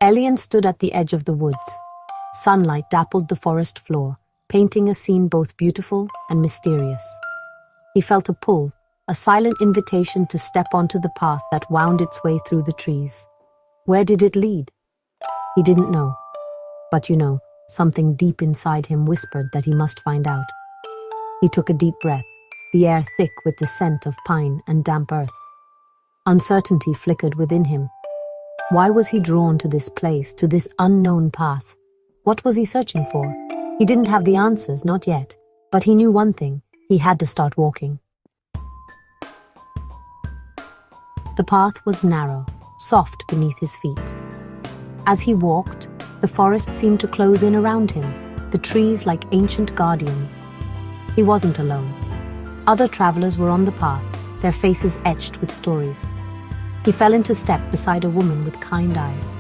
Elian stood at the edge of the woods. Sunlight dappled the forest floor, painting a scene both beautiful and mysterious. He felt a pull, a silent invitation to step onto the path that wound its way through the trees. Where did it lead? He didn't know. But something deep inside him whispered that he must find out. He took a deep breath, the air thick with the scent of pine and damp earth. Uncertainty flickered within him. Why was he drawn to this place, to this unknown path? What was he searching for? He didn't have the answers, not yet. But he knew one thing: he had to start walking. The path was narrow, soft beneath his feet. As he walked, the forest seemed to close in around him, the trees like ancient guardians. He wasn't alone. Other travelers were on the path, their faces etched with stories. He fell into step beside a woman with kind eyes.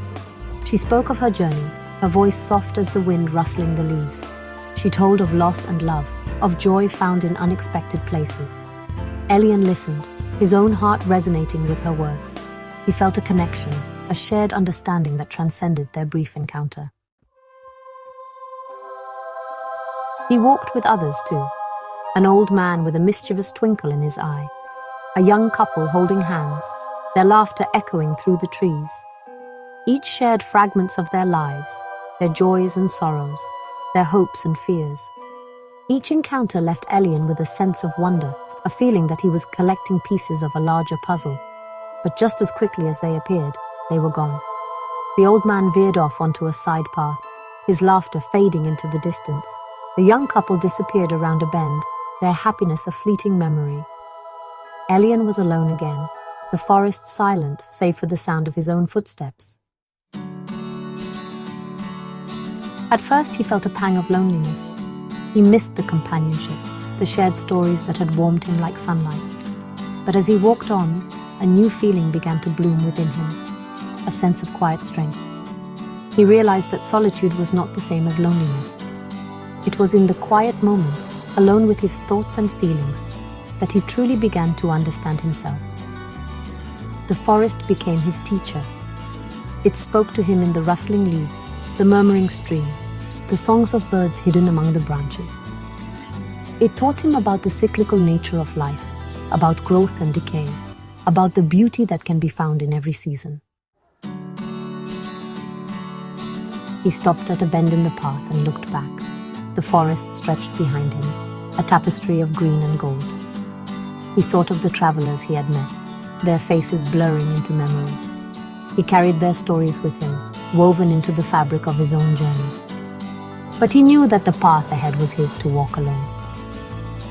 She spoke of her journey, her voice soft as the wind rustling the leaves. She told of loss and love, of joy found in unexpected places. Elian listened, his own heart resonating with her words. He felt a connection, a shared understanding that transcended their brief encounter. He walked with others too, an old man with a mischievous twinkle in his eye, a young couple holding hands, their laughter echoing through the trees. Each shared fragments of their lives, their joys and sorrows, their hopes and fears. Each encounter left Elian with a sense of wonder, a feeling that he was collecting pieces of a larger puzzle. But just as quickly as they appeared, they were gone. The old man veered off onto a side path, his laughter fading into the distance. The young couple disappeared around a bend, their happiness a fleeting memory. Elian was alone again, the forest silent save for the sound of his own footsteps. At first he felt a pang of loneliness. He missed the companionship, the shared stories that had warmed him like sunlight. But as he walked on, a new feeling began to bloom within him, a sense of quiet strength. He realized that solitude was not the same as loneliness. It was in the quiet moments, alone with his thoughts and feelings, that he truly began to understand himself. The forest became his teacher. It spoke to him in the rustling leaves, the murmuring stream, the songs of birds hidden among the branches. It taught him about the cyclical nature of life, about growth and decay, about the beauty that can be found in every season. He stopped at a bend in the path and looked back. The forest stretched behind him, a tapestry of green and gold. He thought of the travelers he had met, their faces blurring into memory. He carried their stories with him, woven into the fabric of his own journey. But he knew that the path ahead was his to walk alone.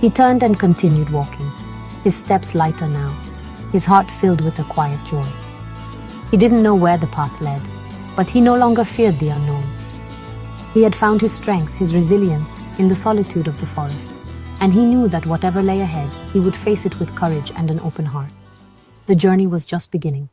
He turned and continued walking, his steps lighter now, his heart filled with a quiet joy. He didn't know where the path led, but he no longer feared the unknown. He had found his strength, his resilience, in the solitude of the forest, and he knew that whatever lay ahead, he would face it with courage and an open heart. The journey was just beginning.